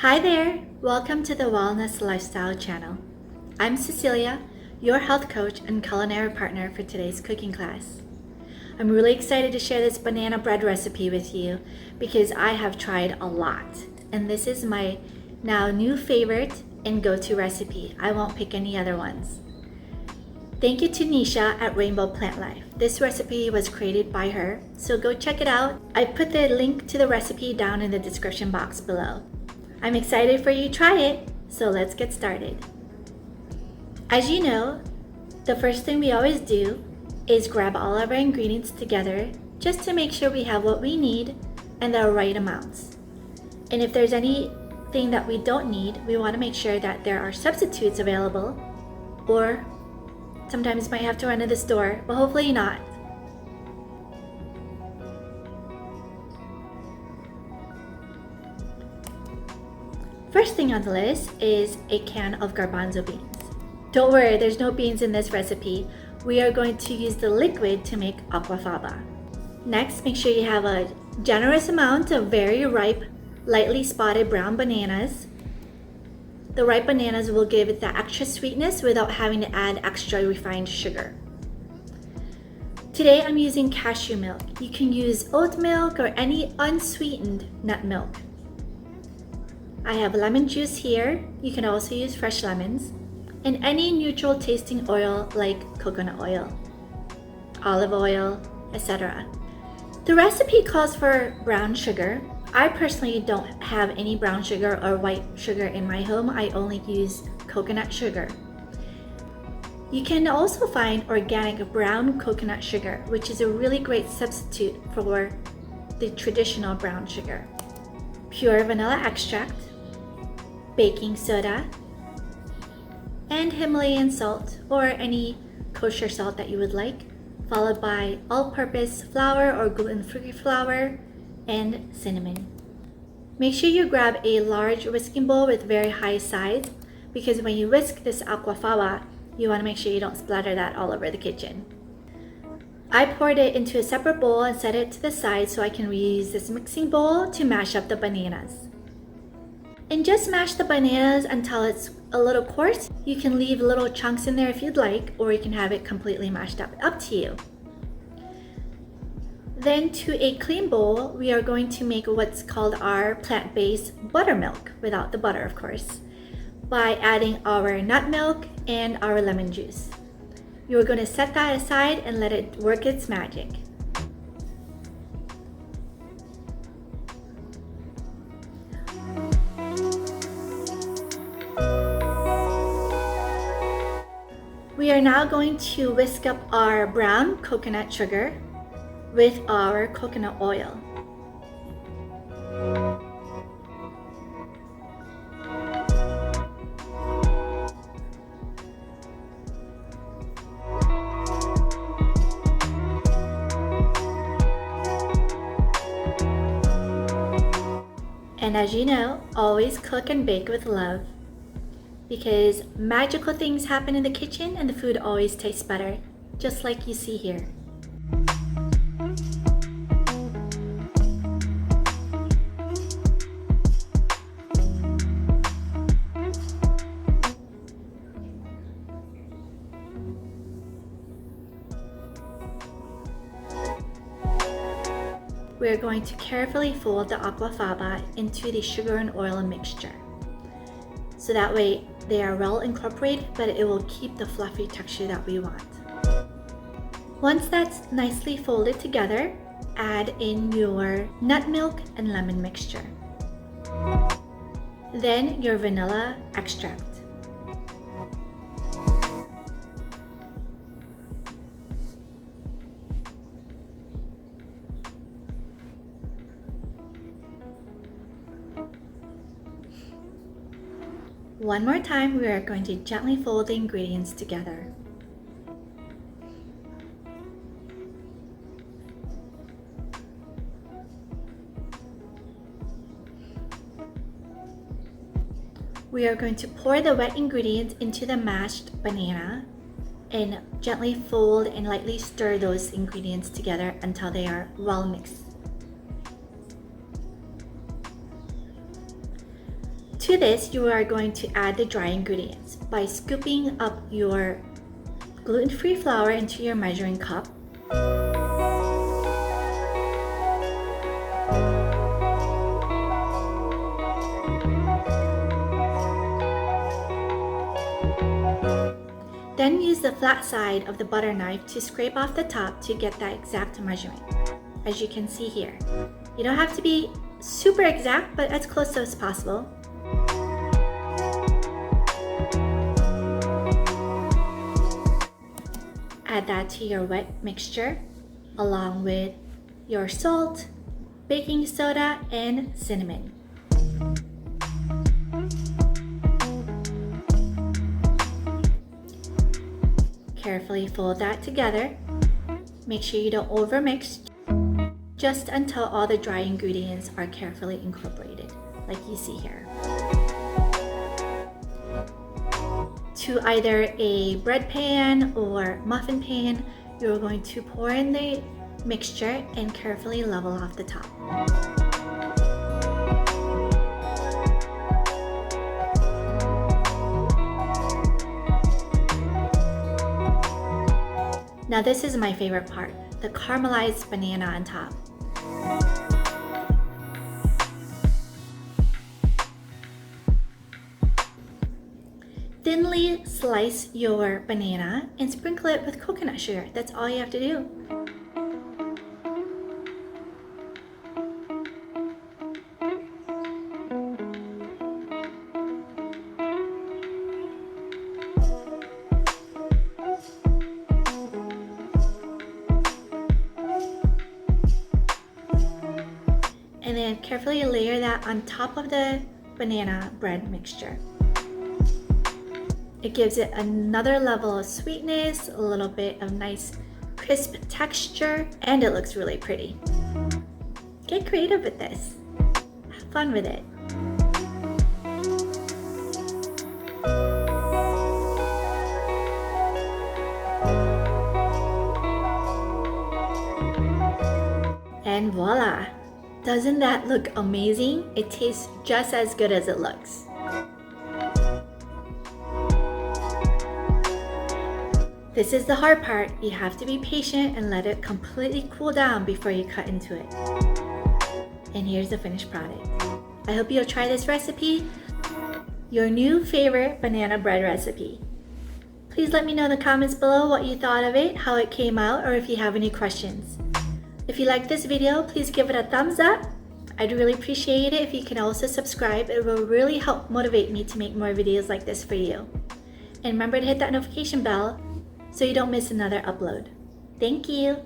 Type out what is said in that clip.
Hi there! Welcome to the Wellness Lifestyle channel. I'm Cecilia, your health coach and culinary partner for today's cooking class. I'm really excited to share this banana bread recipe with you because I have tried a lot, and this is my now new favorite and go-to recipe. I won't pick any other ones. Thank you to Nisha at Rainbow Plant Life. This recipe was created by her, so go check it out. I put the link to the recipe down in the description box below. I'm excited for you to try it, so let's get started. As you know, the first thing we always do is grab all of our ingredients together just to make sure we have what we need and the right amounts. And if there's anything that we don't need, we want to make sure that there are substitutes available, or sometimes might have to run to the store, but hopefully not. First thing on the list is a can of garbanzo beans. Don't worry, there's no beans in this recipe. We are going to use the liquid to make aquafaba. Next, make sure you have a generous amount of very ripe, lightly spotted brown bananas. The ripe bananas will give it the extra sweetness without having to add extra refined sugar. Today I'm using cashew milk. You can use oat milk or any unsweetened nut milk. I have lemon juice here. You can also use fresh lemons, and any neutral tasting oil like coconut oil, olive oil, etc. The recipe calls for brown sugar. I personally don't have any brown sugar or white sugar in my home. I only use coconut sugar. You can also find organic brown coconut sugar, which is a really great substitute for the traditional brown sugar. Pure vanilla extract, baking soda, and Himalayan salt or any kosher salt that you would like, followed by all-purpose flour or gluten-free flour and cinnamon. Make sure you grab a large whisking bowl with very high sides, because when you whisk this aquafaba, you want to make sure you don't splatter that all over the kitchen. I poured it into a separate bowl and set it to the side so I can reuse this mixing bowl to mash up the bananas. And just mash the bananas until it's a little coarse. You can leave little chunks in there if you'd like, or you can have it completely mashed up to you. Then to a clean bowl, we are going to make what's called our plant-based buttermilk, without the butter of course, by adding our nut milk and our lemon juice. You're going to set that aside and let it work its magic. We are now going to whisk up our brown coconut sugar with our coconut oil. And as you know, always cook and bake with love, because magical things happen in the kitchen and the food always tastes better, just like you see here. We are going to carefully fold the aquafaba into the sugar and oil mixture, so that way they are well incorporated, but it will keep the fluffy texture that we want. Once that's nicely folded together, add in your nut milk and lemon mixture. Then your vanilla extract. One more time, we are going to gently fold the ingredients together. We are going to pour the wet ingredients into the mashed banana and gently fold and lightly stir those ingredients together until they are well mixed. To this, you are going to add the dry ingredients by scooping up your gluten-free flour into your measuring cup. Then use the flat side of the butter knife to scrape off the top to get that exact measurement, as you can see here. You don't have to be super exact, but as close as possible. Add that to your wet mixture along with your salt, baking soda, and cinnamon. Carefully fold that together. Make sure you don't overmix, just until all the dry ingredients are carefully incorporated, like you see here. To either a bread pan or muffin pan, you're going to pour in the mixture and carefully level off the top. Now this is my favorite part, the caramelized banana on top. Thinly slice your banana and sprinkle it with coconut sugar. That's all you have to do. And then carefully layer that on top of the banana bread mixture. It gives it another level of sweetness, a little bit of nice crisp texture, and it looks really pretty. Get creative with this. Have fun with it. And voila! Doesn't that look amazing? It tastes just as good as it looks. This is the hard part. You have to be patient and let it completely cool down before you cut into it. And here's the finished product. I hope you'll try this recipe, your new favorite banana bread recipe. Please let me know in the comments below what you thought of it, how it came out, or if you have any questions. If you like this video, please give it a thumbs up. I'd really appreciate it if you can also subscribe. It will really help motivate me to make more videos like this for you. And remember to hit that notification bell so you don't miss another upload. Thank you.